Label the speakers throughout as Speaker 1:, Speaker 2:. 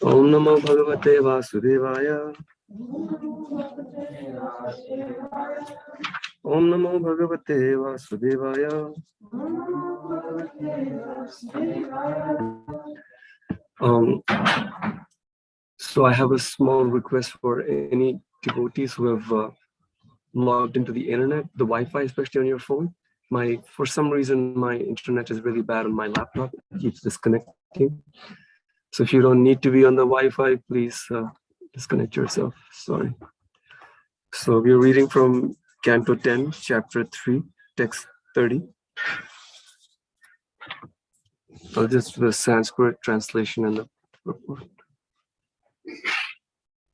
Speaker 1: Om Namo Bhagavate Vasudevaya. Om Namo Bhagavate Vasudevaya. So I have a small request for any devotees who have logged into the internet, the Wi-Fi, especially on your phone. For some reason, my internet is really bad on my laptop. It keeps disconnecting. So if you don't need to be on the Wi-Fi, please disconnect yourself. Sorry. So we're reading from Canto 10, Chapter 3, Text 30. I'll just do the Sanskrit translation and the purport.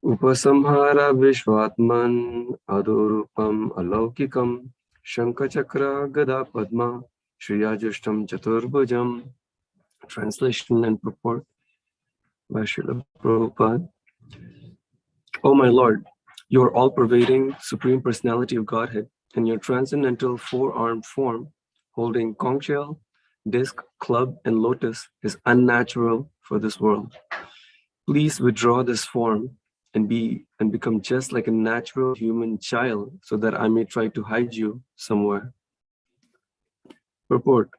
Speaker 1: Upasamhara Vishvatman Adorupam Alaukikam Shankachakra Gada Padma Shriyajishtam Chaturbhujam. Translation and purport by Srila Prabhupada. O my Lord, you are all-pervading Supreme Personality of Godhead, and your transcendental four-armed form, holding conch shell, disc, club, and lotus, is unnatural for this world. Please withdraw this form and become just like a natural human child, so that I may try to hide you somewhere. Purport.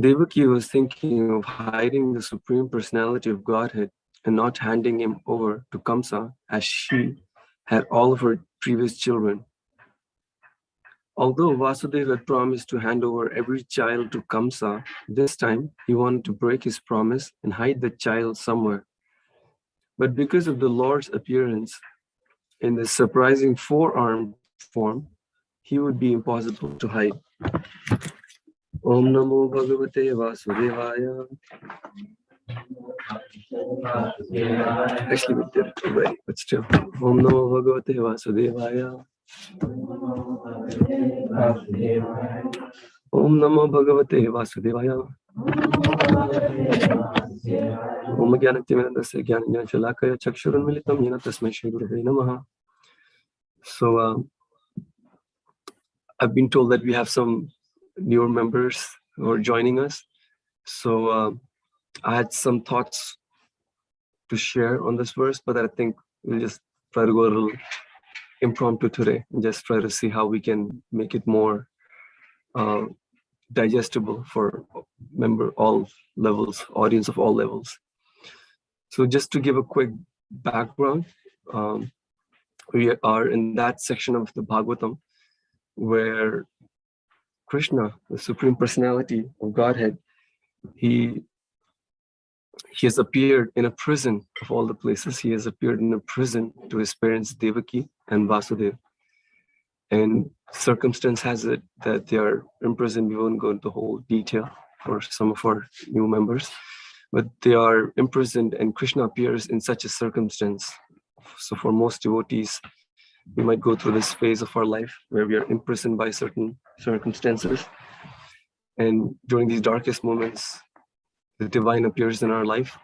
Speaker 1: Devaki was thinking of hiding the Supreme Personality of Godhead and not handing him over to Kamsa, as she had all of her previous children. Although Vasudeva had promised to hand over every child to Kamsa, this time he wanted to break his promise and hide the child somewhere. But because of the Lord's appearance in this surprising four-armed form, he would be impossible to hide. Om Namo Bhagavate Vasudevaya. Actually, we did it already, but still. Om Namo Bhagavate Vasudevaya. Om Namo Bhagavate Vasudevaya. Om Jnanatimandasya Jnana Shalakaya Chakshurun Militam Yena Tasmai Shri Gurave Namaha. So I've been told that we have some newer members who are joining us. So I had some thoughts to share on this verse, but I think we'll just try to go a little impromptu today and just try to see how we can make it more digestible for all levels, audience of all levels. So just to give a quick background, we are in that section of the Bhagavatam where Krishna, the Supreme Personality of Godhead, he has appeared in a prison of all the places. He has appeared in a prison to his parents Devaki and Vasudeva. And circumstance has it that they are imprisoned. We won't go into the whole detail for some of our new members, but they are imprisoned and Krishna appears in such a circumstance. So for most devotees, we might go through this phase of our life where we are imprisoned by certain circumstances. And during these darkest moments, the divine appears in our life.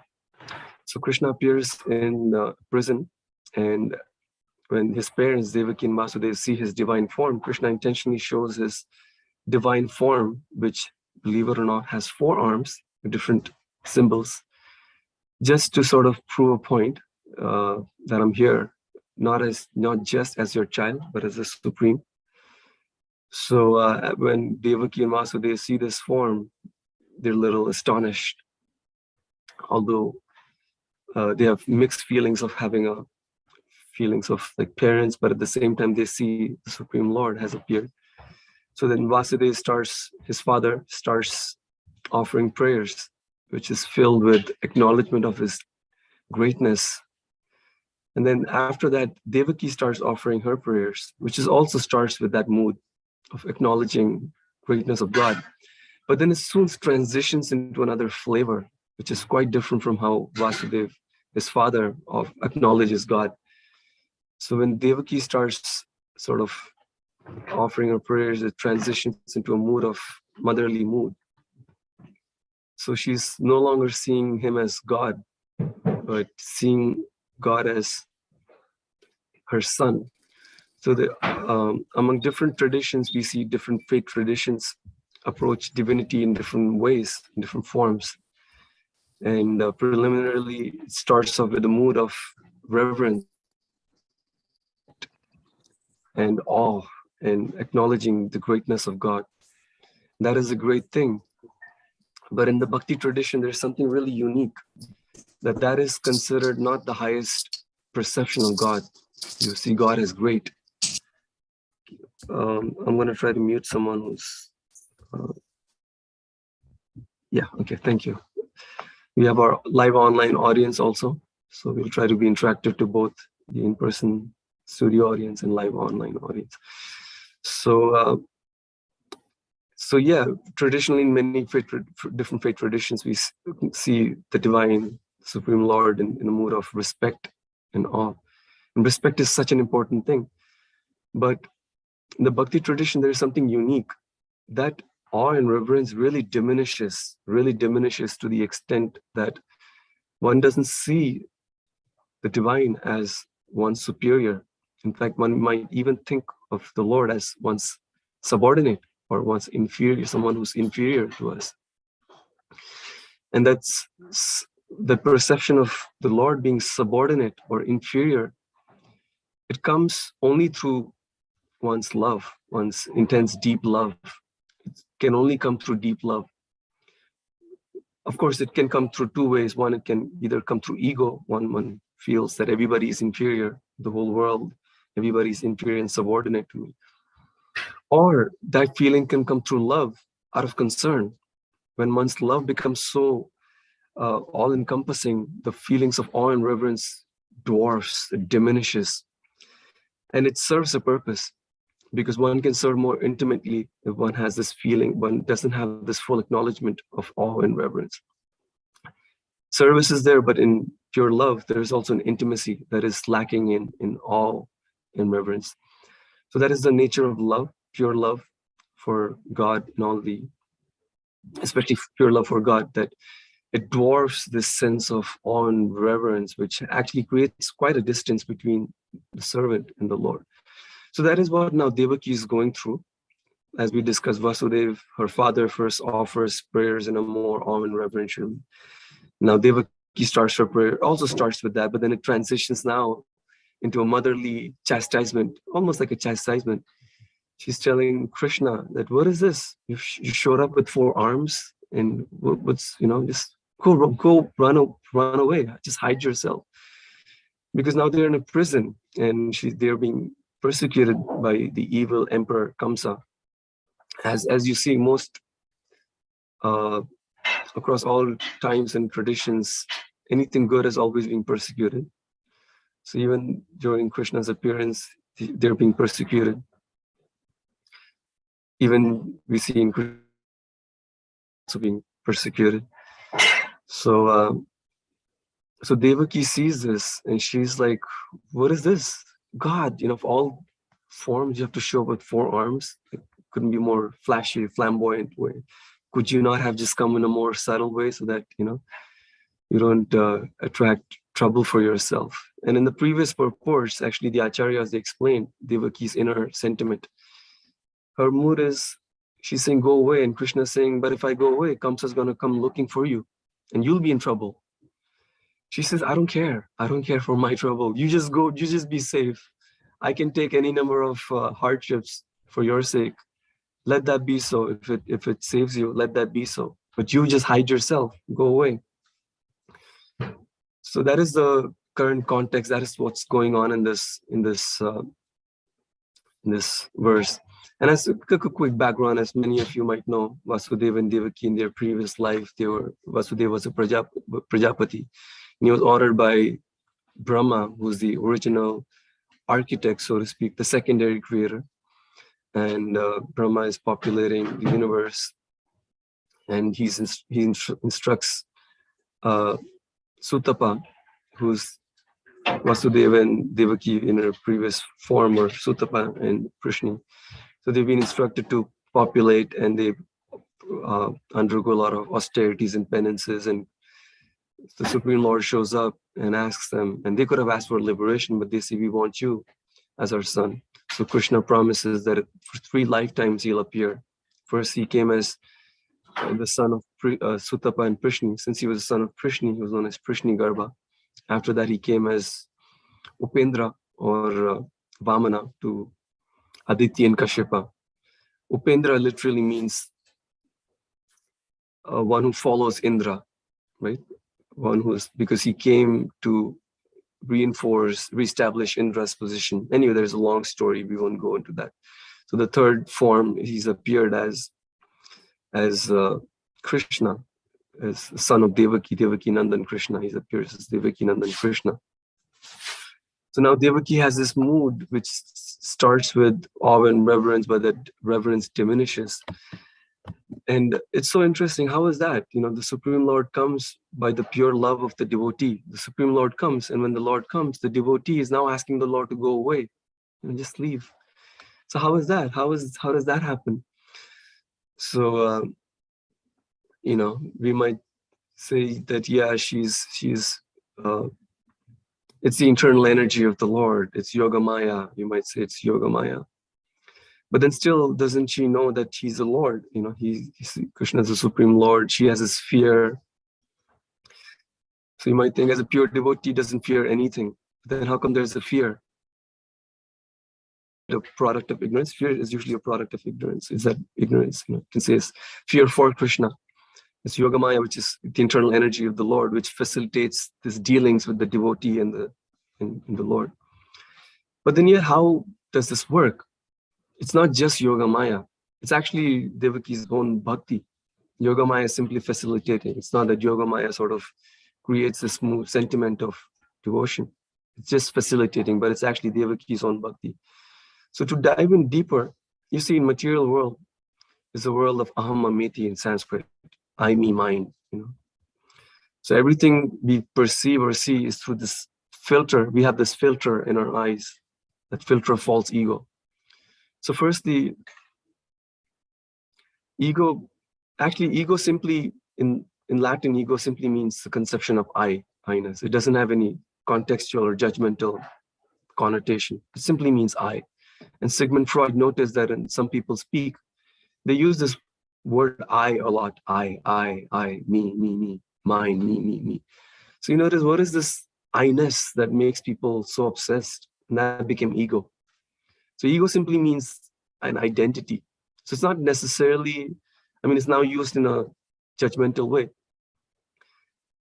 Speaker 1: So Krishna appears in the prison, and when his parents, Devaki and Vasudeva, see his divine form, Krishna intentionally shows his divine form, which, believe it or not, has four arms with different symbols, just to sort of prove a point that I'm here, not just as your child, but as a supreme. So when Devaki and Vasudeva see this form, they're a little astonished, although they have mixed feelings of having feelings of like parents, but at the same time they see the Supreme Lord has appeared. So then Vasudeva his father starts offering prayers, which is filled with acknowledgement of his greatness. And then after that, Devaki starts offering her prayers, which also starts with that mood of acknowledging greatness of God. But then it soon transitions into another flavor, which is quite different from how Vasudeva, his father, acknowledges God. So when Devaki starts sort of offering her prayers, it transitions into a mood of motherly mood. So she's no longer seeing him as God, but seeing God as her son. So among different traditions, we see different faith traditions approach divinity in different ways, in different forms. And preliminarily, it starts off with a mood of reverence and awe and acknowledging the greatness of God. That is a great thing. But in the Bhakti tradition, there's something really unique, that is considered not the highest perception of God. You see God as great. I'm going to try to mute someone who's... yeah, okay, thank you. We have our live online audience also. So we'll try to be interactive to both the in-person studio audience and live online audience. So yeah, traditionally in many different faith traditions, we see the divine Supreme Lord in a mood of respect and awe. And respect is such an important thing. But in the Bhakti tradition, there is something unique. That awe and reverence really diminishes to the extent that one doesn't see the divine as one's superior. In fact, one might even think of the Lord as one's subordinate or one's inferior, someone who's inferior to us. And that's the perception of the Lord being subordinate or inferior. It comes only through one's love, one's intense, deep love. It can only come through deep love. Of course, it can come through two ways. One, it can either come through ego. One feels that everybody is inferior, the whole world, everybody is inferior and subordinate to me. Or that feeling can come through love, out of concern. When one's love becomes so all-encompassing, the feelings of awe and reverence dwarfs, it diminishes. And it serves a purpose, because one can serve more intimately if one has this feeling, one doesn't have this full acknowledgement of awe and reverence. Service is there, but in pure love, there is also an intimacy that is lacking in awe and reverence. So that is the nature of love, pure love for God and all the, especially pure love for God, that it dwarfs this sense of awe and reverence, which actually creates quite a distance between the servant and the Lord. So that is what now Devaki is going through. As we discussed, Vasudeva, her father, first offers prayers in a more awe and reverential. Now Devaki starts her prayer, also starts with that, but then it transitions now into a motherly chastisement, almost like a chastisement. She's telling Krishna that, what is this? You showed up with 4 arms, and what's, just go run away, just hide yourself. Because now they're in a prison and they're being persecuted by the evil emperor Kamsa. As you see, most across all times and traditions, anything good is always being persecuted. So even during Krishna's appearance, they're being persecuted. Even we see in Krishna also being persecuted. So Devaki sees this and she's like, what is this? God, of all forms, you have to show up with 4 arms. It couldn't be more flashy, flamboyant way. Could you not have just come in a more subtle way so that, you don't attract trouble for yourself? And in the previous purports, actually the acharyas, they explained Devaki's inner sentiment. Her mood is, she's saying, go away. And Krishna is saying, but if I go away, Kamsa's going to come looking for you and you'll be in trouble. She says, I don't care. I don't care for my trouble. You just go, you just be safe. I can take any number of hardships for your sake. Let that be so. If it saves you, let that be so. But you just hide yourself, go away. So that is the current context. That is what's going on in this verse. And as a quick background, as many of you might know, Vasudeva and Devaki in their previous life, Vasudeva was a Prajapati. And he was ordered by Brahma, who's the original architect, so to speak, the secondary creator. And Brahma is populating the universe. And he instructs Sutapa, who's Vasudeva and Devaki in her previous form, or Sutapa and Krishna. So they've been instructed to populate, and they undergo a lot of austerities and penances. And the Supreme Lord shows up and asks them, and they could have asked for liberation, but they say, we want you as our son. So Krishna promises that for 3 lifetimes he'll appear. First, he came as the son of Sutapa and Prishni. Since he was the son of Prishni, he was known as Prishni Garbha. After that, he came as Upendra or Vamana to Aditya and Kashyapa. Upendra literally means one who follows Indra, right? One who is, because he came to reestablish Indra's position. Anyway, there's a long story. We won't go into that. So the third form, he's appeared as Krishna, as the son of Devaki Nandan Krishna. He appears as Devaki Nandan Krishna. So now Devaki has this mood which starts with awe and reverence, but that reverence diminishes. And it's so interesting. How is that? The Supreme Lord comes by the pure love of the devotee. The Supreme Lord comes, and when the Lord comes, the devotee is now asking the Lord to go away and just leave. So how is that? How does that happen? So we might say that, yeah, she's it's the internal energy of the Lord. It's Yoga Maya. You might say it's Yoga Maya. But then still, doesn't she know that he's the Lord? Krishna is the Supreme Lord. She has this fear. So you might think, as a pure devotee, doesn't fear anything. Then how come there's a fear? A product of ignorance. Fear is usually a product of ignorance. Is that ignorance? You can say it's fear for Krishna. It's Yoga Maya, which is the internal energy of the Lord, which facilitates these dealings with the devotee and the Lord. But then yet, how does this work? It's not just Yoga Maya. It's actually Devaki's own bhakti. Yoga Maya is simply facilitating. It's not that Yoga Maya sort of creates this sentiment of devotion. It's just facilitating, but it's actually Devaki's own bhakti. So to dive in deeper, you see, in material world is the world of aham mameti in Sanskrit. I, me, mine. So everything we perceive or see is through this filter. We have this filter in our eyes, that filter of false ego. So first, the ego simply, in Latin, ego simply means the conception of I-ness. It doesn't have any contextual or judgmental connotation. It simply means I. And Sigmund Freud noticed that when some people speak, they use this word I a lot. I, me, mine, me. So you notice, what is this I-ness that makes people so obsessed? And that became ego. So ego simply means an identity. So it's not necessarily, it's now used in a judgmental way.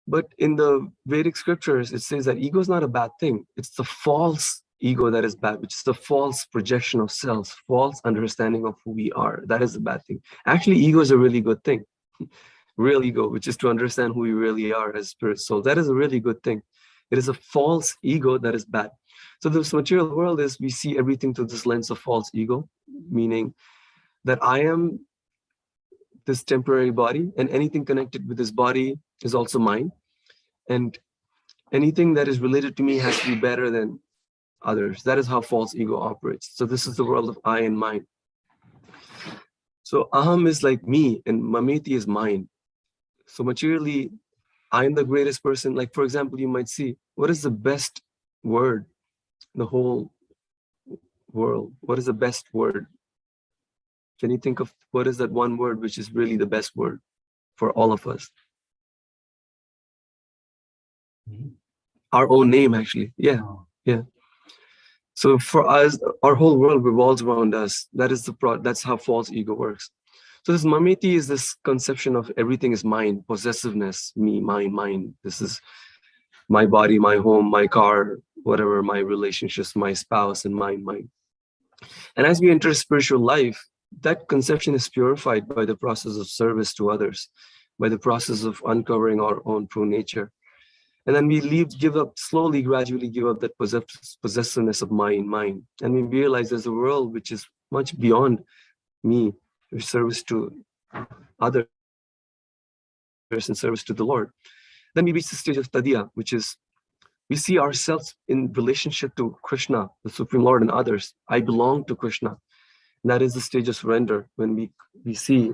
Speaker 1: But in the Vedic scriptures, it says that ego is not a bad thing. It's the false ego that is bad, which is the false projection of self, false understanding of who we are. That is a bad thing. Actually, ego is a really good thing. Real ego, which is to understand who we really are as spirit soul. That is a really good thing. It is a false ego that is bad. So this material world is, we see everything through this lens of false ego, meaning that I am this temporary body, and anything connected with this body is also mine. And anything that is related to me has to be better than others. That is how false ego operates. So this is the world of I and mine. So aham is like me, and mameti is mine. So materially, I am the greatest person. Like, for example, you might see, what is the best word in the whole world? What is the best word? Can you think of what is that one word which is really the best word for all of us? Our own name, actually. Yeah. So for us, our whole world revolves around us. That's how false ego works. So this mameti is this conception of everything is mine, possessiveness, me, mine. This is my body, my home, my car, whatever, my relationships, my spouse, and mine. And as we enter spiritual life, that conception is purified by the process of service to others, by the process of uncovering our own true nature. And then we gradually give up that possessiveness of mine. And we realize there's a world which is much beyond me, which service to others and service to the Lord. Then we reach the stage of tadiya, which is we see ourselves in relationship to Krishna, the Supreme Lord, and others. I belong to Krishna. And that is the stage of surrender, when we see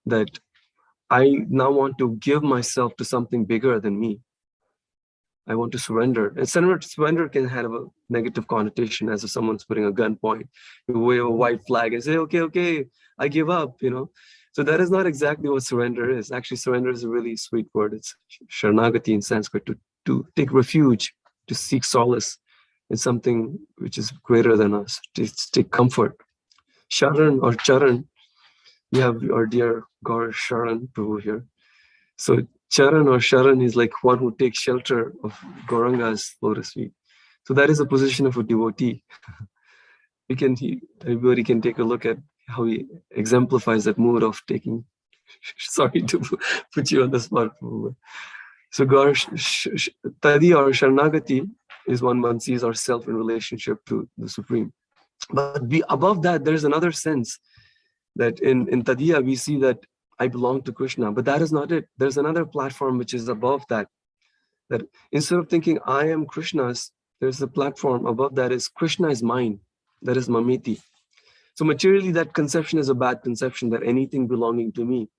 Speaker 1: that I now want to give myself to something bigger than me. I want to surrender. And surrender can have a negative connotation, as if someone's putting a gun point. You wave a white flag and say, okay, I give up, So that is not exactly what surrender is. Actually, surrender is a really sweet word. It's Sharanagati in Sanskrit, to take refuge, to seek solace in something which is greater than us, to take comfort. Sharan or Charan, we have our dear Gaur Sharan Prabhu here. So Charan or Sharan is like one who takes shelter of Gauranga's lotus feet. So that is the position of a devotee. Everybody can take a look at how he exemplifies that mood of taking. Sorry to put you on the spot. So Tadi or Sharanagati is one sees ourself in relationship to the Supreme. But above that, there's another sense that in Tadiya, we see that I belong to Krishna, but that is not it. There's another platform which is above that. That instead of thinking I am Krishna's, there's a platform above that is Krishna is mine. That is Mameti. So materially, that conception is a bad conception, that anything belonging to me,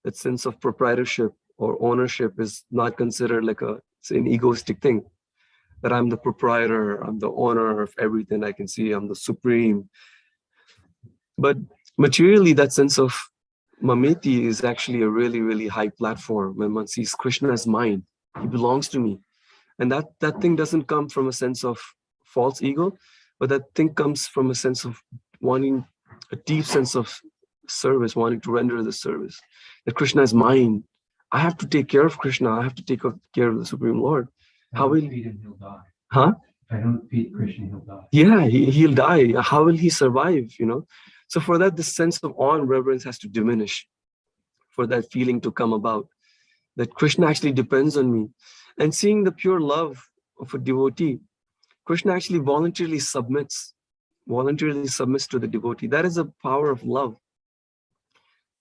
Speaker 1: that sense of proprietorship or ownership is not considered like an egoistic thing. That I'm the proprietor, I'm the owner of everything I can see, I'm the supreme. But materially, that sense of Mameti is actually a really, really high platform when one sees Krishna as mine. He belongs to me. And that thing doesn't come from a sense of false ego, but that thing comes from a sense of wanting a deep sense of service, wanting to render the service. That Krishna is mine. I have to take care of Krishna. I have to take care of the Supreme Lord.
Speaker 2: How will feed him, he'll die.
Speaker 1: Huh?
Speaker 2: If I don't feed Krishna, he'll die.
Speaker 1: Yeah, he'll die. How will he survive? So for that, the sense of awe and reverence has to diminish. For that feeling to come about, that Krishna actually depends on me. And seeing the pure love of a devotee, Krishna actually voluntarily submits to the devotee. That is the power of love.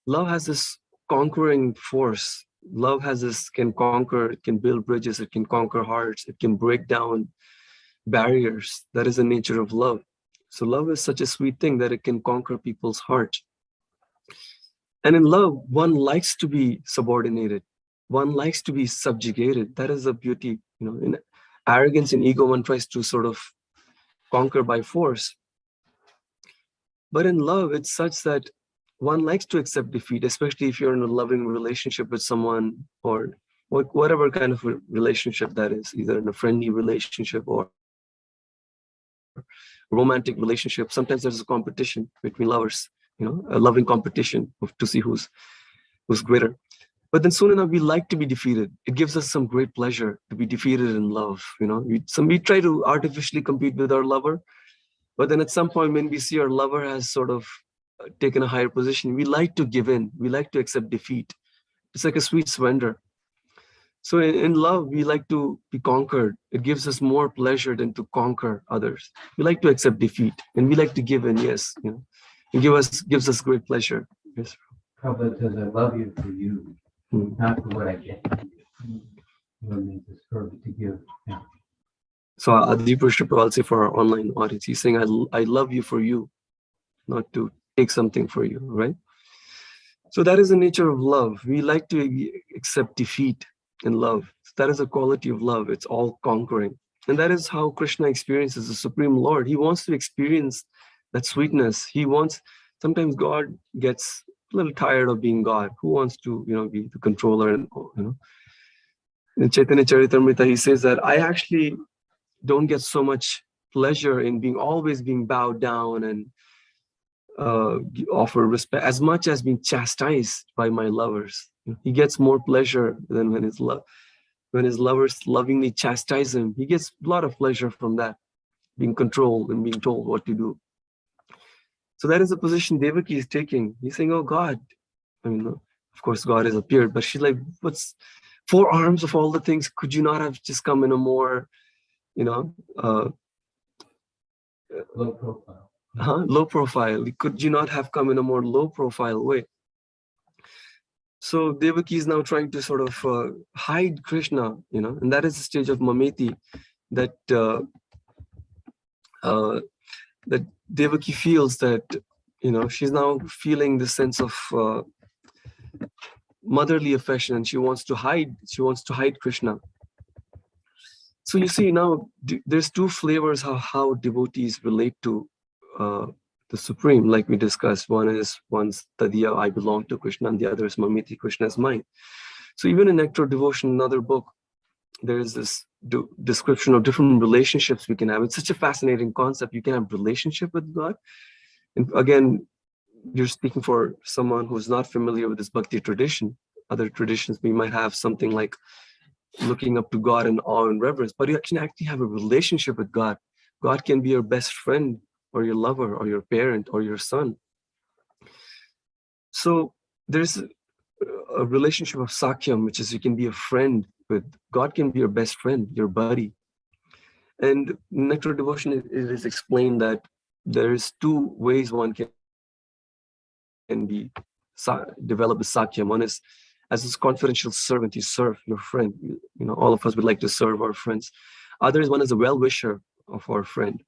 Speaker 1: Love has this conquering force. Love can conquer, it can build bridges, it can conquer hearts, it can break down barriers. That is the nature of love. So love is such a sweet thing that it can conquer people's hearts. And in love, one likes to be subordinated. One likes to be subjugated. That is the beauty. In arrogance and ego, one tries to sort of conquer by force. But in love, it's such that one likes to accept defeat, especially if you're in a loving relationship with someone, or whatever kind of relationship that is, either in a friendly relationship or romantic relationship. Sometimes there's a competition between lovers, a loving competition to see who's greater. But then soon enough, we like to be defeated. It gives us some great pleasure to be defeated in love. We try to artificially compete with our lover, but then at some point when we see our lover has sort of taken a higher position, we like to give in. We like to accept defeat. It's like a sweet surrender. So in love, we like to be conquered. It gives us more pleasure than to conquer others. We like to accept defeat, and we like to give in. Yes, it gives us great pleasure. Yes.
Speaker 2: Prabhupada says, "I love you for you, not for what I get from you." What means is for to give. Yeah.
Speaker 1: So Adipa Shripa, I'll say for our online audience, he's saying, I love you for you, not to take something for you, right? So that is the nature of love. We like to accept defeat in love. That is a quality of love. It's all conquering. And that is how Krishna experiences the Supreme Lord. He wants to experience that sweetness. Sometimes God gets a little tired of being God. Who wants to, be the controller? And, in Chaitanya Charitamrita, he says that I actually don't get so much pleasure in always being bowed down and offer respect as much as being chastised by my lovers. He gets more pleasure than when his lovers lovingly chastise him. He gets a lot of pleasure from that, being controlled and being told what to do. So that is the position Devaki is taking. He's saying, "Oh God," of course God has appeared, but she's like, "What's 4 arms of all the things? Could you not have just come in a more,
Speaker 2: low profile?
Speaker 1: Low profile. Could you not have come in a more low profile way?" So Devaki is now trying to sort of hide Krishna, and that is the stage of Mameti, that that Devaki feels that, she's now feeling the sense of motherly affection, and she wants to hide Krishna. So you see now, there's 2 flavors how devotees relate to the Supreme, like we discussed. One's Tadiya, I belong to Krishna, and the other is Mamiti, Krishna is mine. So even in Nectar Devotion, another book, there is this description of different relationships we can have. It's such a fascinating concept. You can have relationship with God. And again, you're speaking for someone who's not familiar with this bhakti tradition. Other traditions, we might have something like looking up to God in awe and reverence, but you can actually have a relationship with God. God can be your best friend or your lover or your parent or your son. So there's a relationship of Sakyam, which is you can be a friend with God, can be your best friend, your buddy. And Nectar Devotion, it is explained that there's two ways one can develop a Sakyam. One is as this confidential servant, you serve your friend. You know, all of us would like to serve our friends. Others, one is a well-wisher of our friend.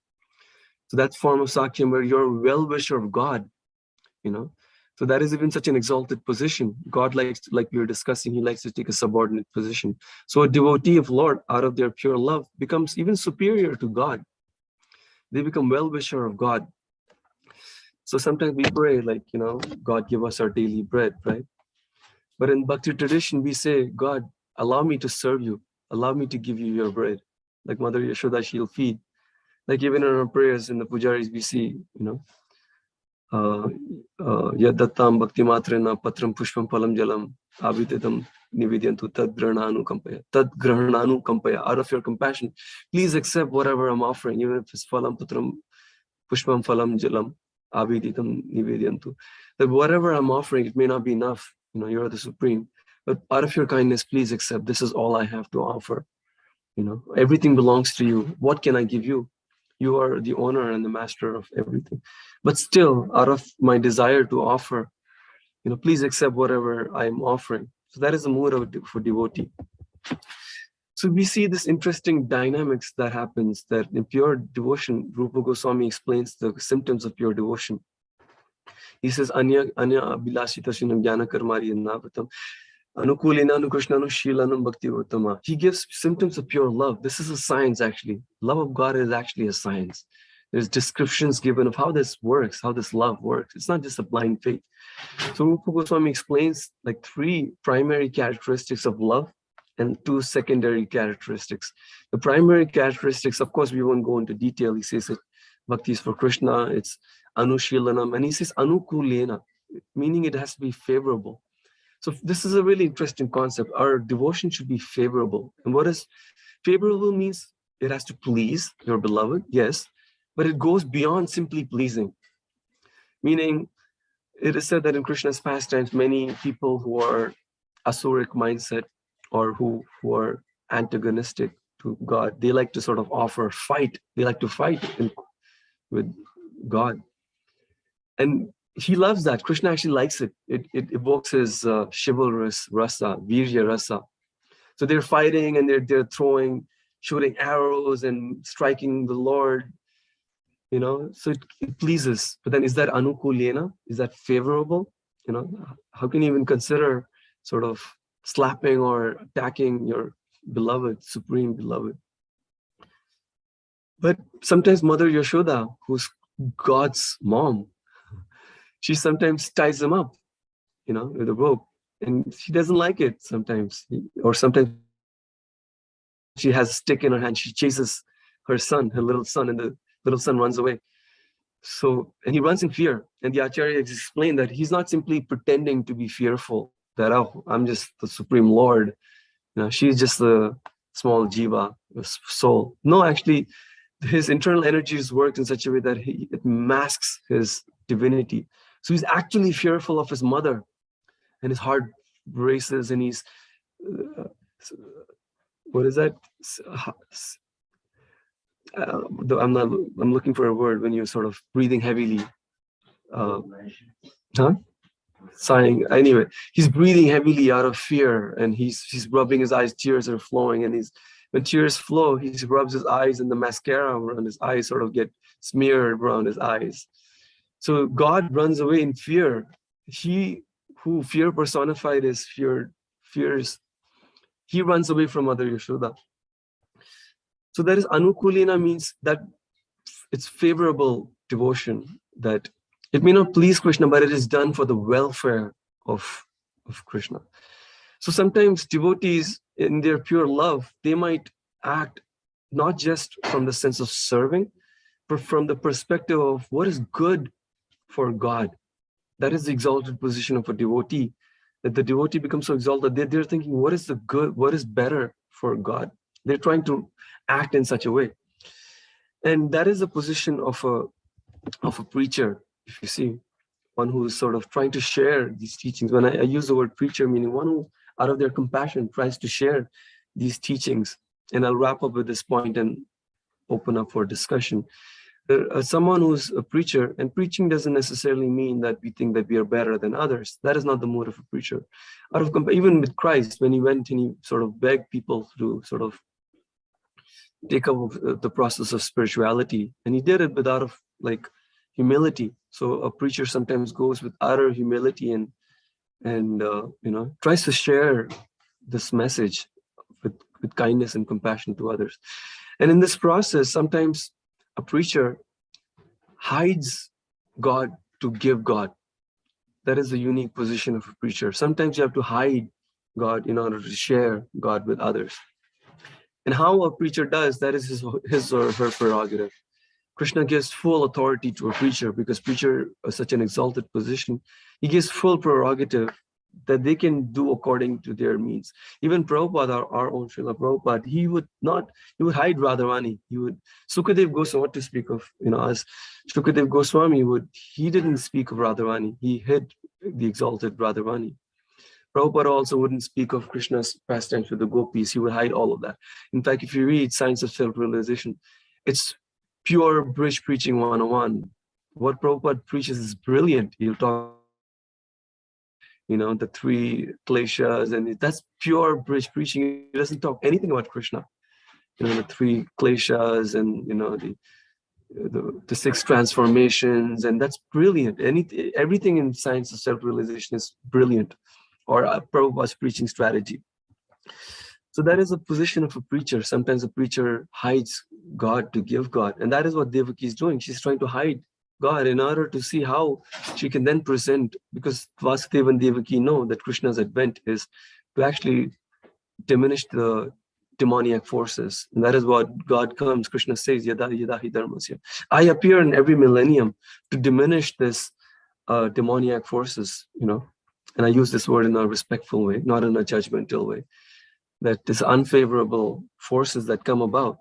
Speaker 1: So that form of Sakyam where you're a well-wisher of God, you know. So that is even such an exalted position. God likes, like we were discussing, he likes to take a subordinate position. So a devotee of Lord, out of their pure love, becomes even superior to God. They become well-wisher of God. So sometimes we pray like, you know, God, give us our daily bread, right? But in Bhakti tradition, we say, God, allow me to serve you. Allow me to give you your bread. Like Mother Yashoda, she'll feed. Like even in our prayers in the pujaris, we see, you know, Yaddattam bhakti matrena patram pushpam palam jalam abhititam nivedyantu tad grahanu kampaya. Tad grahanu kampaya. Out of your compassion, please accept whatever I'm offering, even if it's phalam patram pushpam phalam jalam abhititam nivedyantu. That whatever I'm offering, it may not be enough. You know, you're the Supreme. But out of your kindness, please accept. This is all I have to offer. You know, everything belongs to you. What can I give you? You are the owner and the master of everything. But still, out of my desire to offer, you know, please accept whatever I'm offering. So that is the mood for devotee. So we see this interesting dynamics that happens, that in pure devotion, Rupa Goswami explains the symptoms of pure devotion. He says, Anya Abhilasita Shinam Jnana Karmari Navatam. He gives symptoms of pure love. This is a science, actually. Love of God is actually a science. There's descriptions given of how this works, how this love works. It's not just a blind faith. So Rupa Goswami explains like 3 primary characteristics of love and 2 secondary characteristics. The primary characteristics, of course, we won't go into detail. He says that bhakti is for Krishna, it's anushilanam, and he says anukulena, meaning it has to be favorable. So this is a really interesting concept. Our devotion should be favorable. And what is favorable means? It has to please your beloved, yes, but it goes beyond simply pleasing. Meaning, it is said that in Krishna's pastimes, many people who are asuric mindset or who are antagonistic to God, they like to sort of fight. They like to fight with God. And he loves that. Krishna actually likes it. It evokes his chivalrous rasa, virya rasa. So they're fighting and they're throwing, shooting arrows and striking the Lord, you know, so it pleases. But then is that anukulena? Is that favorable? You know, how can you even consider sort of slapping or attacking your beloved, supreme beloved? But sometimes Mother Yashoda, who's God's mom, she sometimes ties him up, you know, with a rope, and she doesn't like it sometimes. Or sometimes she has a stick in her hand. She chases her son, her little son, and the little son runs away. So, and he runs in fear. And the Acharya explained that he's not simply pretending to be fearful, that, oh, I'm just the Supreme Lord. You know, she's just the small jiva, the soul. No, actually, his internal energies worked in such a way that it masks his divinity. So he's actually fearful of his mother, and his heart races, and he's, what is that? I'm looking for a word when you're sort of breathing heavily. Sighing. Anyway, he's breathing heavily out of fear, and he's rubbing his eyes. Tears are flowing, and when tears flow, he rubs his eyes, and the mascara around his eyes sort of get smeared around his eyes. So God runs away in fear. He who fear personified is fears. He runs away from Mother Yashoda. So that is anukulina, means that it's favorable devotion. that it may not please Krishna, but it is done for the welfare of Krishna. So sometimes devotees in their pure love, they might act not just from the sense of serving, but from the perspective of what is good for God. That is the exalted position of a devotee, that the devotee becomes so exalted that they're thinking, what is the good, what is better for God? They're trying to act in such a way. And that is the position of a preacher, if you see, one who is sort of trying to share these teachings. When I use the word preacher, meaning one who, out of their compassion, tries to share these teachings. And I'll wrap up with this point and open up for discussion. Someone who's a preacher, and preaching doesn't necessarily mean that we think that we are better than others. That is not the motive of a preacher. Even with Christ, when he went and he sort of begged people to sort of take up the process of spirituality, and he did it with out of like humility. So a preacher sometimes goes with utter humility and tries to share this message with kindness and compassion to others. And in this process, sometimes a preacher hides God to give God. That is the unique position of a preacher. Sometimes you have to hide God in order to share God with others. And how a preacher does, that is his or her prerogative. Krishna gives full authority to a preacher because preacher is such an exalted position. He gives full prerogative that they can do according to their means. Even Prabhupada, our own Srila Prabhupada, he would hide Radharani. Sukadev Goswami, what to speak of, as Sukadev Goswami he didn't speak of Radharani. He hid the exalted Radharani. Prabhupada also wouldn't speak of Krishna's pastimes with the gopis. He would hide all of that. In fact, if you read Science of Self-Realization, it's pure bridge preaching 101. What Prabhupada preaches is brilliant. He'll talk, the three kleshas, and that's pure bridge preaching. He doesn't talk anything about Krishna. The three kleshas and, the six transformations, and that's brilliant. Everything in Science of Self-Realization is brilliant, or Prabhupada's preaching strategy. So that is a position of a preacher. Sometimes a preacher hides God to give God. And that is what Devaki is doing. She's trying to hide God in order to see how she can then present, because Vasudeva and Devaki know that Krishna's advent is to actually diminish the demoniac forces. And that is what God comes. Krishna says, Yada Yada Hi Dharmasya. I appear in every millennium to diminish this demoniac forces, and I use this word in a respectful way, not in a judgmental way, that this unfavorable forces that come about.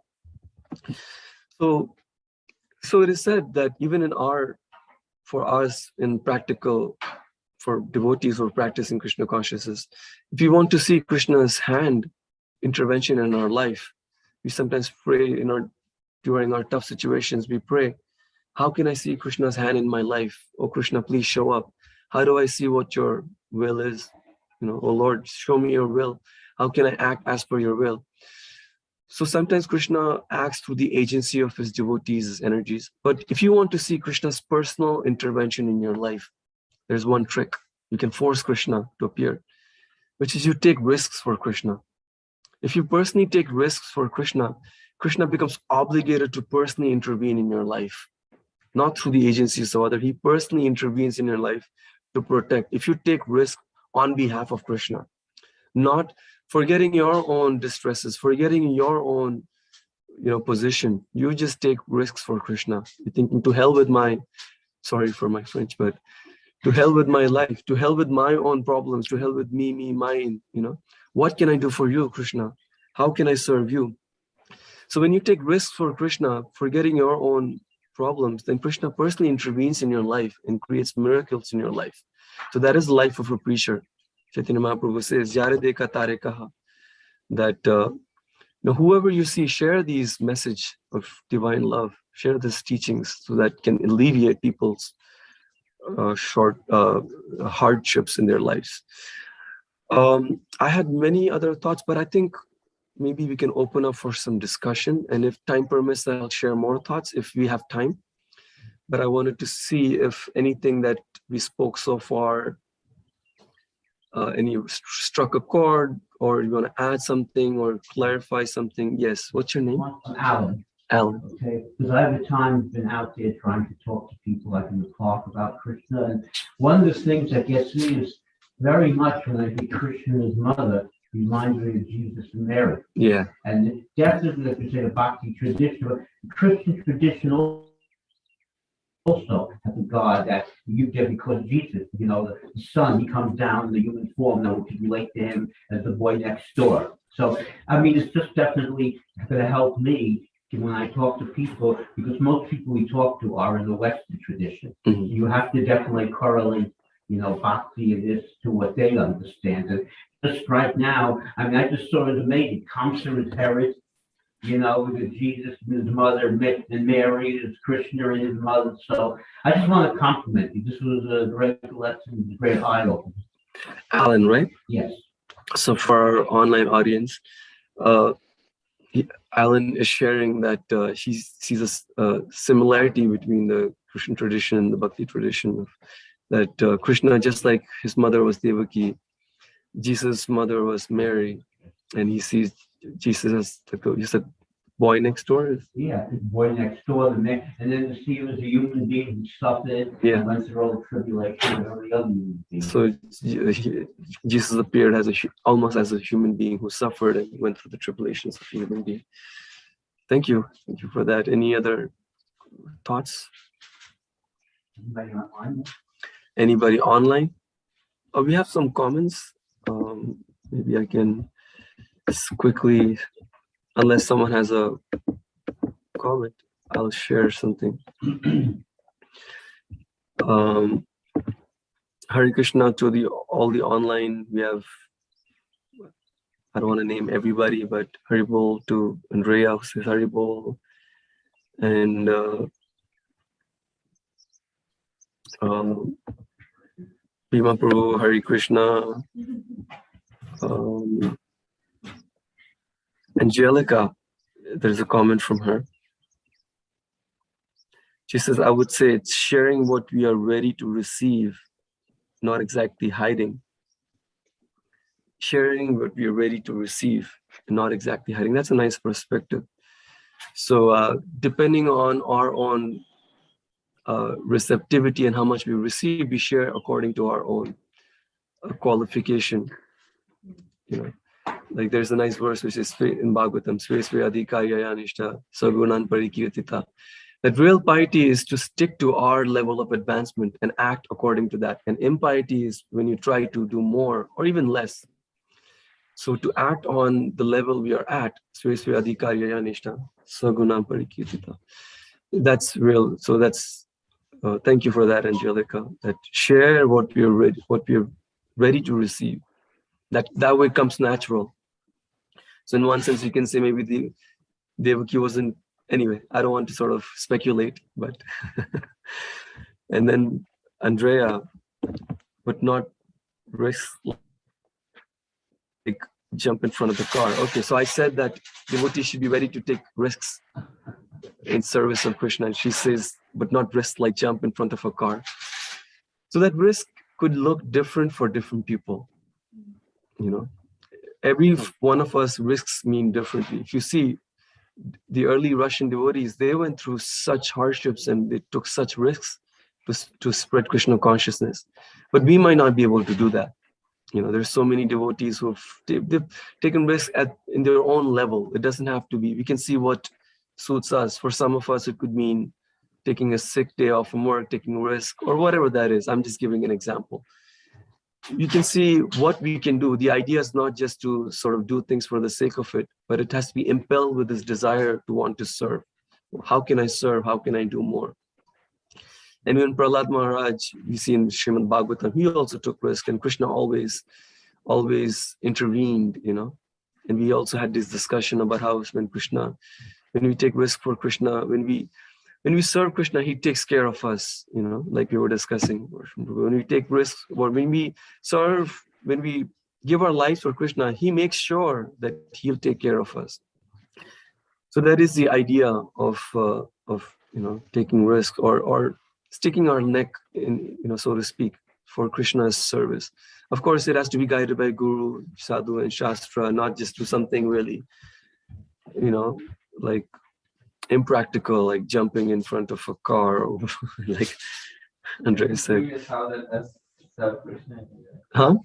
Speaker 1: So it is said that even for us in practical, for devotees who are practicing Krishna consciousness, if you want to see Krishna's hand intervention in our life, we sometimes pray during our tough situations, we pray, how can I see Krishna's hand in my life? Oh Krishna, please show up. How do I see what your will is? Oh Lord, show me your will. How can I act as per your will? So sometimes Krishna acts through the agency of his devotees, his energies. But if you want to see Krishna's personal intervention in your life, there's one trick. You can force Krishna to appear, which is you take risks for Krishna. If you personally take risks for Krishna, Krishna becomes obligated to personally intervene in your life, not through the agencies of others. He personally intervenes in your life to protect. If you take risk on behalf of Krishna, not forgetting your own distresses, forgetting your own, position, you just take risks for Krishna. You're thinking, to hell with sorry for my French, but to hell with my life, to hell with my own problems, to hell with me, mine, what can I do for you, Krishna? How can I serve you? So when you take risks for Krishna, forgetting your own problems, then Krishna personally intervenes in your life and creates miracles in your life. So that is the life of a preacher. Chaitanya Mahaprabhu says, Yare dekha tare kaha, that whoever you see, share these message of divine love, share these teachings so that can alleviate people's hardships in their lives. I had many other thoughts, but I think maybe we can open up for some discussion. And if time permits, I'll share more thoughts if we have time. But I wanted to see if anything that we spoke so far, any struck a chord, or you want to add something or clarify something. Yes, what's your name?
Speaker 2: Alan.
Speaker 1: Alan.
Speaker 2: Okay, because I have at times been out there trying to talk to people like in the park about Krishna, and one of the things that gets me is very much when I see Krishna and his mother reminds me of Jesus and Mary.
Speaker 1: Yeah.
Speaker 2: And it's definitely, like you say, the Bhakti tradition, but the Christian tradition also has a God that you get because Jesus, the Son, he comes down in the human form, now we can relate to him as the boy next door. So, I mean, it's just definitely going to help me when I talk to people, because most people we talk to are in the Western tradition.
Speaker 1: Mm-hmm.
Speaker 2: You have to definitely correlate, Bhakti and this to what they understand. And just right now, I mean, I just saw it as amazing. Kamsa is Herod, with Jesus and his mother, and Mary is Krishna and his mother. So I just want to compliment you. This was a great lesson, a great eye-opener.
Speaker 1: Alan, right?
Speaker 2: Yes.
Speaker 1: So for our online audience, Alan is sharing that he sees a similarity between the Christian tradition and the Bhakti tradition. That Krishna, just like his mother was Devaki, Jesus' mother was Mary, and he sees Jesus as you said, boy next door.
Speaker 2: Yeah, boy next door, and then to see him as a human being who suffered and went through all the tribulation of every other human being.
Speaker 1: So Jesus appeared as almost as a human being who suffered and went through the tribulations of a human being. Thank you for that. Any other thoughts?
Speaker 2: Anybody online?
Speaker 1: Anybody online? We have some comments. Maybe I can just quickly, unless someone has a comment, I'll share something. Hare Krishna to all the online. We have, I don't want to name everybody, but Haribol to Andrea who says Haribol, and Bhima Prabhu, Hare Krishna, Angelica, there's a comment from her. She says, I would say it's sharing what we are ready to receive, not exactly hiding. Sharing what we are ready to receive, not exactly hiding. That's a nice perspective. So depending on our own receptivity and how much we receive, we share according to our own qualification. Like there's a nice verse which is in Bhagavatam, Sve Sve Adhikaya Nishta Sagunan Parikirtita. That real piety is to stick to our level of advancement and act according to that. And impiety is when you try to do more or even less. So to act on the level we are at, Sve Sve Adhikaya Nishta Sagunan Parikirtita. That's real. So that's thank you for that, Angelica. That share what we are ready to receive. That way comes natural. So in one sense, you can say maybe the Devaki wasn't. Anyway, I don't want to sort of speculate, but and then Andrea, but not risk like jump in front of the car. Okay, so I said that devotees should be ready to take risks in service of Krishna, and she says, but not risk like jump in front of a car. So that risk could look different for different people. Every one of us risks mean differently. If you see the early Russian devotees, they went through such hardships and they took such risks to spread Krishna consciousness. But we might not be able to do that. There's so many devotees who've taken risks in their own level. It doesn't have to be. We can see what suits us. For some of us, it could mean taking a sick day off from work, taking a risk, or whatever that is. I'm just giving an example. You can see what we can do. The idea is not just to sort of do things for the sake of it, but it has to be impelled with this desire to want to serve. How can I serve? How can I do more? And when Prahlad Maharaj, we see in Srimad Bhagavatam, he also took risk, and Krishna always intervened, And we also had this discussion about how when we take risk for Krishna, when we serve Krishna, he takes care of us, like we were discussing. When we take risks, or when we serve, when we give our lives for Krishna, he makes sure that he'll take care of us. So that is the idea of taking risk or sticking our neck in, so to speak, for Krishna's service. Of course, it has to be guided by Guru, Sadhu, and Shastra, not just do something really, like impractical, like jumping in front of a car, or like Andre said.
Speaker 3: Curious how that's self-Krishna.
Speaker 1: Huh?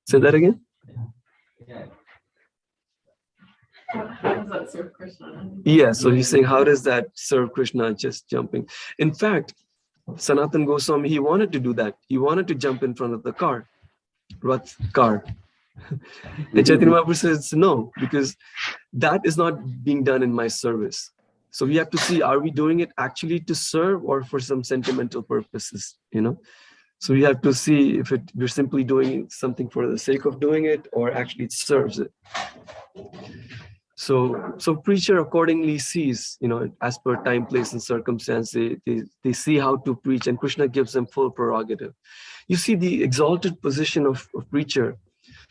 Speaker 1: Say that again?
Speaker 3: Yeah.
Speaker 4: How does that serve Krishna?
Speaker 1: Yeah, so he's saying, how does that serve Krishna, just jumping? In fact, Sanatan Goswami, he wanted to do that. He wanted to jump in front of the car, Rath car. And Chaitanya Mahaprabhu says, no, because that is not being done in my service. So we have to see, are we doing it actually to serve or for some sentimental purposes, you know? So we have to see if we're simply doing something for the sake of doing it or actually it serves it. So preacher accordingly sees, you know, as per time, place, and circumstance, they see how to preach, and Krishna gives them full prerogative. You see, the exalted position of preacher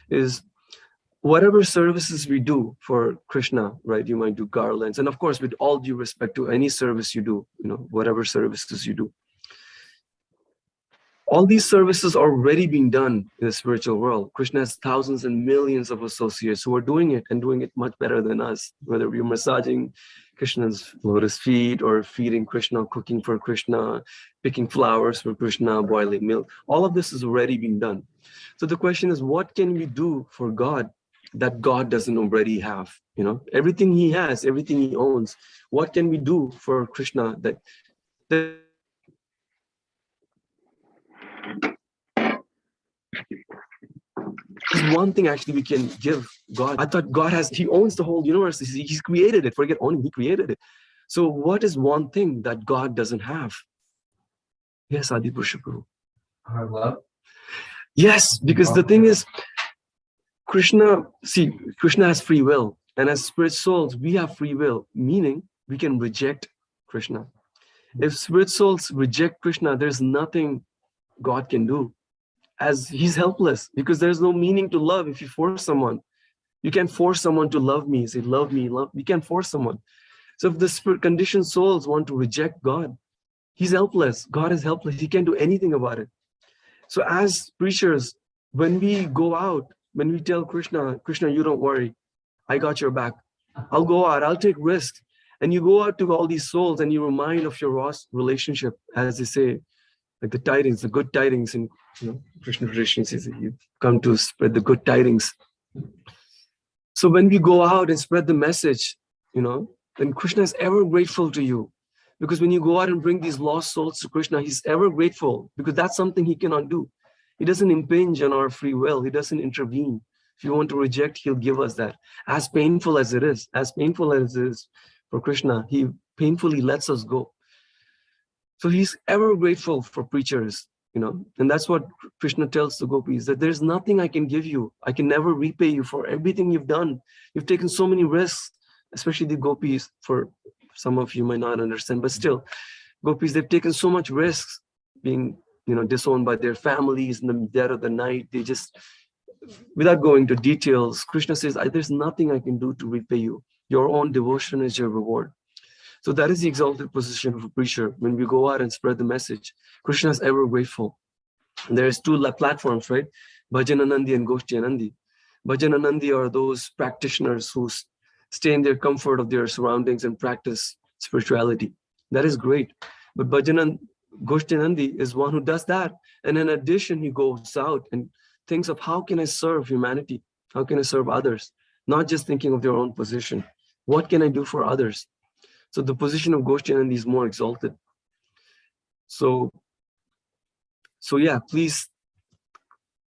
Speaker 1: is whatever services we do for Krishna, right? You might do garlands, and of course, with all due respect to any service you do, you know, whatever services you do. All these services are already being done in the spiritual world. Krishna has thousands and millions of associates who are doing it and doing it much better than us. Whether we're massaging Krishna's lotus feet or feeding Krishna, cooking for Krishna, picking flowers for Krishna, boiling milk, all of this is already being done. So the question is, what can we do for God that God doesn't already have? You know, everything he has, everything he owns. What can we do for Krishna that is one thing actually we can give God. I thought God he owns the whole universe. He's created it. Forget owning, he created it. So what is one thing that God doesn't have? Yes, Adi Prabhu.
Speaker 3: Our love.
Speaker 1: Yes, because the thing is, Krishna has free will. And as spirit souls, we have free will, meaning we can reject Krishna. If spirit souls reject Krishna, there's nothing God can do, as he's helpless, because there's no meaning to love if you force someone. You can't force someone to love me, say, love me, love. You can't force someone. So if the spirit conditioned souls want to reject God, he's helpless. God is helpless. He can't do anything about it. So as preachers, when we go out, when we tell Krishna, Krishna, you don't worry, I got your back. I'll go out, I'll take risks. And you go out to all these souls and you remind of your lost relationship, as they say, like the tidings, the good tidings in, you know, Krishna tradition says that you come to spread the good tidings. So when we go out and spread the message, you know, then Krishna is ever grateful to you. Because when you go out and bring these lost souls to Krishna, he's ever grateful, because that's something he cannot do. He doesn't impinge on our free will. He doesn't intervene. If you want to reject, he'll give us that. As painful as it is for Krishna, he painfully lets us go. So he's ever grateful for preachers, you know, and that's what Krishna tells the gopis, that there's nothing I can give you. I can never repay you for everything you've done. You've taken so many risks, especially the gopis. For some of you might not understand, but still, gopis, they've taken so much risks, being, you know, disowned by their families in the dead of the night. They just, without going to details, Krishna says, there's nothing I can do to repay you. Your own devotion is your reward. So that is the exalted position of a preacher. When we go out and spread the message, Krishna is ever grateful. And there's two platforms, right? Bhajananandi and Goshtianandi. Bhajananandi are those practitioners who stay in their comfort of their surroundings and practice spirituality. That is great. But Goshtianandi is one who does that. And in addition, he goes out and thinks of, how can I serve humanity? How can I serve others? Not just thinking of their own position. What can I do for others? So the position of Goshtianandi is more exalted. So yeah, please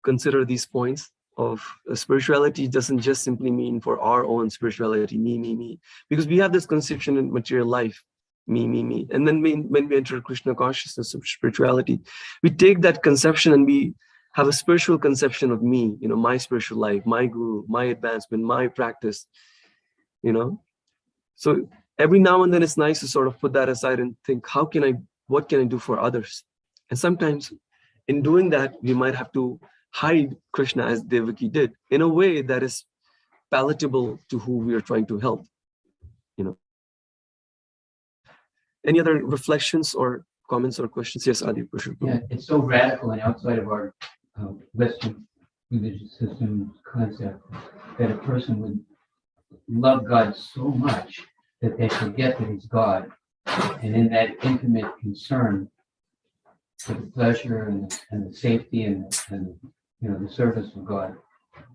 Speaker 1: consider these points of spirituality. Doesn't just simply mean for our own spirituality, me. Because we have this conception in material life, me. And then when we enter Krishna consciousness of spirituality, we take that conception and we have a spiritual conception of me, you know, my spiritual life, my guru, my advancement, my practice, you know. So every now and then it's nice to sort of put that aside and think, what can I do for others? And sometimes in doing that, we might have to hide Krishna, as Devaki did, in a way that is palatable to who we are trying to help, you know. Any other reflections or comments or questions? Yes, Adi.
Speaker 3: Yeah, it's so radical and outside of our Western religious system concept that a person would love God so much that they forget that he's God. And in that intimate concern for the pleasure and the safety and the service of God,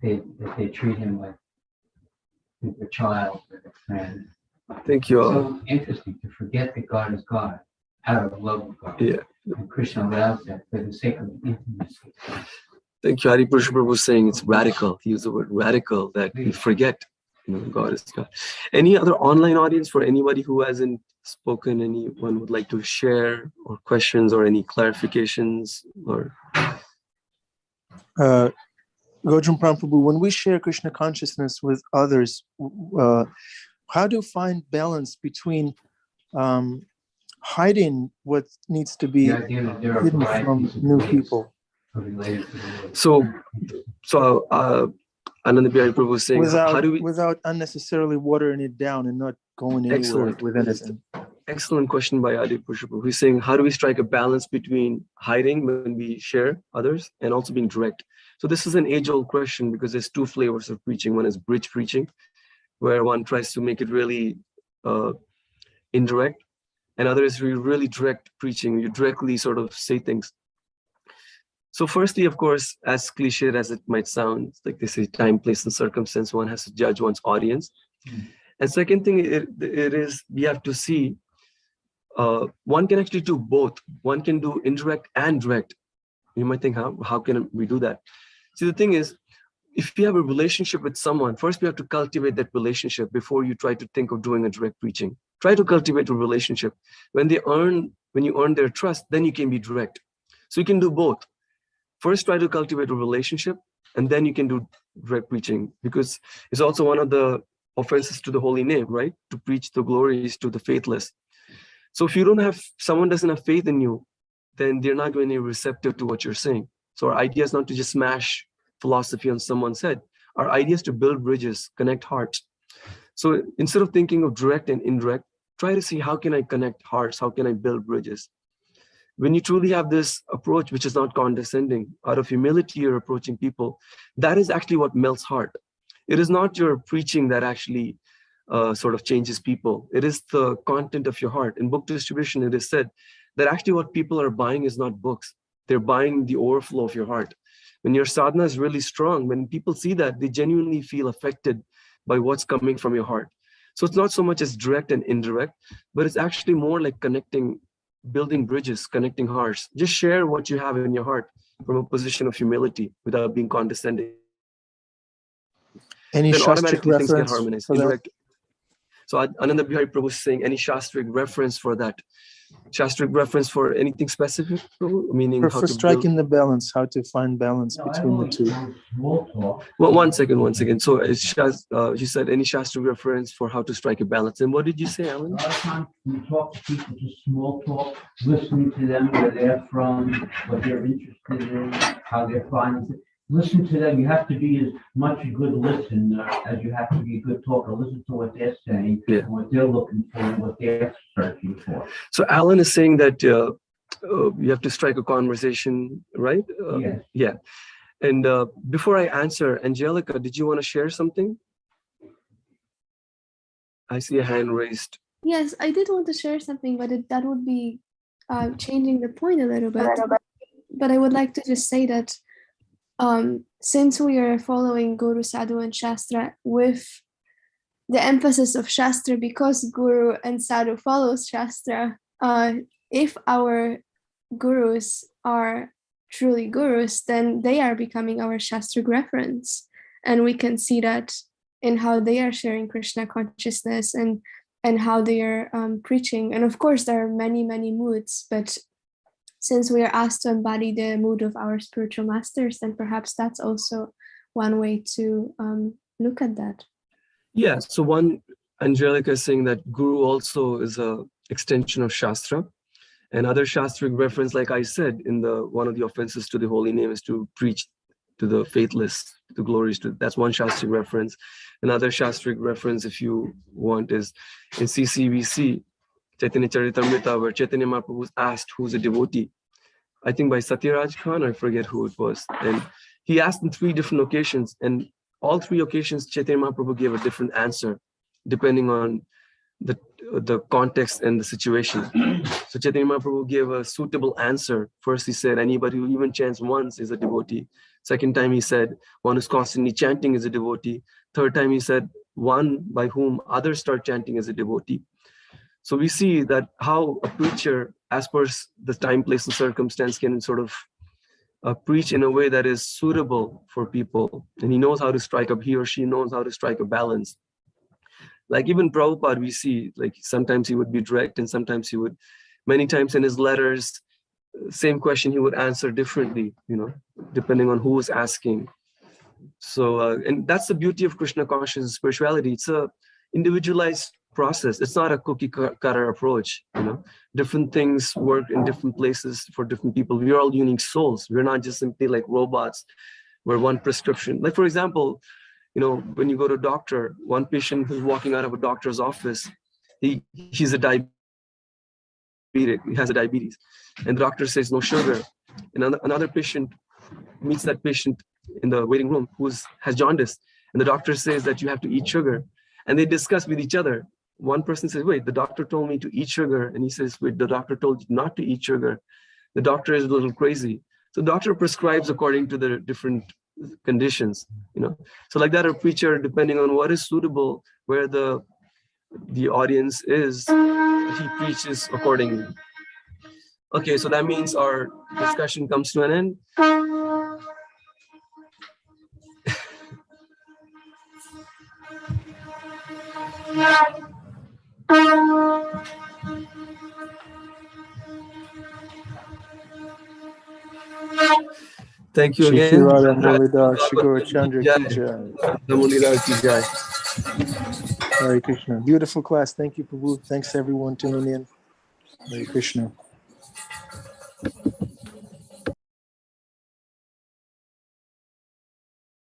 Speaker 3: that they treat him like their child or their friend.
Speaker 1: Thank you
Speaker 3: It's
Speaker 1: all.
Speaker 3: so interesting to forget that God is God out of love of God.
Speaker 1: Yeah.
Speaker 3: And Krishna allows that for the sake of intimacy.
Speaker 1: Thank you. Hari Prabhu was saying it's radical. He used the word radical, that we forget, God is God. Any other online audience, for anybody who hasn't spoken, anyone would like to share or questions or any clarifications or?
Speaker 5: Godruma Prabhu, when we share Krishna consciousness with others, how do you find balance between hiding what needs to be
Speaker 3: The idea that there are
Speaker 5: hidden
Speaker 3: varieties
Speaker 5: from
Speaker 3: of
Speaker 5: new
Speaker 3: ways
Speaker 5: people
Speaker 3: related to the Lord.
Speaker 1: So Ananda Bihari Prabhu was saying, how do we?
Speaker 5: without unnecessarily watering it down and not going anywhere
Speaker 1: Excellent.
Speaker 5: with anything?
Speaker 1: Excellent question by Adi Prabhu. He's saying, how do we strike a balance between hiding when we share others and also being direct? So this is an age-old question because there's two flavors of preaching. One is bridge preaching, where one tries to make it really indirect, and other is really direct preaching. You directly sort of say things. So firstly, of course, as cliched as it might sound, like they say, time, place, and circumstance, one has to judge one's audience. And second thing, it is we have to see, one can actually do both. One can do indirect and direct. You might think, how can we do that? See, the thing is, if you have a relationship with someone, first we have to cultivate that relationship before you try to think of doing a direct preaching. Try to cultivate a relationship. When you earn their trust, then you can be direct. So you can do both. First, try to cultivate a relationship, and then you can do direct preaching, because it's also one of the offenses to the holy name, right? To preach the glories to the faithless. So if someone doesn't have faith in you, then they're not going to be receptive to what you're saying. So our idea is not to just smash philosophy on someone's head. Our idea is to build bridges, connect hearts. So instead of thinking of direct and indirect, try to see, how can I connect hearts? How can I build bridges? When you truly have this approach, which is not condescending, out of humility you're approaching people, that is actually what melts heart. It is not your preaching that actually sort of changes people. It is the content of your heart. In book distribution, it is said that actually what people are buying is not books. They're buying the overflow of your heart. When your sadhana is really strong, when people see that, they genuinely feel affected by what's coming from your heart. So it's not so much as direct and indirect, but it's actually more like connecting, building bridges, connecting hearts. Just share what you have in your heart from a position of humility without being condescending.
Speaker 5: Any
Speaker 1: Then
Speaker 5: Shastric
Speaker 1: automatically things get
Speaker 5: reference
Speaker 1: harmonized.
Speaker 5: for that?
Speaker 1: Indirect. So Ananda Bihari Prabhu is saying, any Shastric reference for that? Shastric reference for anything specific, Prabhu? Meaning how
Speaker 5: For
Speaker 1: to
Speaker 5: striking
Speaker 1: build...
Speaker 5: the balance, how to find balance between the two.
Speaker 2: Small talk.
Speaker 1: Well, one second. So you said any Shastric reference for how to strike a balance. And what did you say,
Speaker 2: A
Speaker 1: Alan?
Speaker 2: lot of times we talk to people, just small talk, listening to them, where they're from, what they're interested in, how they're finding it. Listen to them. You have to be as much a good listener as you have to be a good talker. Listen to what they're saying,
Speaker 1: Yeah.
Speaker 2: and what they're looking for, and what they're searching for.
Speaker 1: So Alan is saying that you have to strike a conversation, right?
Speaker 2: Yes.
Speaker 1: Yeah. And before I answer, Angelica, did you want to share something? I see a hand raised.
Speaker 6: Yes, I did want to share something, but that would be changing the point a little bit. But I would like to just say that since we are following Guru, Sadhu, and Shastra with the emphasis of Shastra, because Guru and Sadhu follows Shastra, if our gurus are truly gurus, then they are becoming our Shastric reference. And we can see that in how they are sharing Krishna consciousness and how they are preaching. And of course, there are many, many moods, but since we are asked to embody the mood of our spiritual masters, then perhaps that's also one way to look at that.
Speaker 1: Yeah, so one, Angelica is saying that Guru also is a extension of Shastra. And other Shastric reference, like I said, in one of the offenses to the holy name is to preach to the faithless, the glories to, that's one Shastric reference. Another Shastric reference, if you want, is in CCBC, Chaitanya Charitamrita, where Chaitanya Mahaprabhu was asked who's a devotee. I think by Satyaraj Khan, I forget who it was. And he asked in 3 different occasions, and all 3 occasions, Chaitanya Mahaprabhu gave a different answer, depending on the context and the situation. So Chaitanya Mahaprabhu gave a suitable answer. First, he said, anybody who even chants once is a devotee. Second time, he said, one who's constantly chanting is a devotee. Third time, he said, one by whom others start chanting is a devotee. So we see that how a preacher, as per the time, place, and circumstance, can sort of preach in a way that is suitable for people. And he knows how to strike up, he or she knows how to strike a balance. Like even Prabhupada, we see, like sometimes he would be direct and sometimes he would, many times in his letters, same question he would answer differently, depending on who was asking. So, and that's the beauty of Krishna consciousness spirituality. It's a individualized process. It's not a cookie cutter approach. Different things work in different places for different people. We are all unique souls. We're not just simply like robots where one prescription, like for example, when you go to a doctor, one patient who's walking out of a doctor's office, he's a diabetic, he has a diabetes, and the doctor says no sugar. And another patient meets that patient in the waiting room who has jaundice, and the doctor says that you have to eat sugar. And they discuss with each other. One person says, wait, the doctor told me to eat sugar. And he says, wait, the doctor told you not to eat sugar. The doctor is a little crazy. So the doctor prescribes according to the different conditions, So like that, a preacher, depending on what is suitable, where the audience is, he preaches accordingly. Okay, so that means our discussion comes to an end. Thank you again.
Speaker 5: Hare Krishna. Beautiful class. Thank you, Prabhu. Thanks everyone tuning in. Hare Krishna.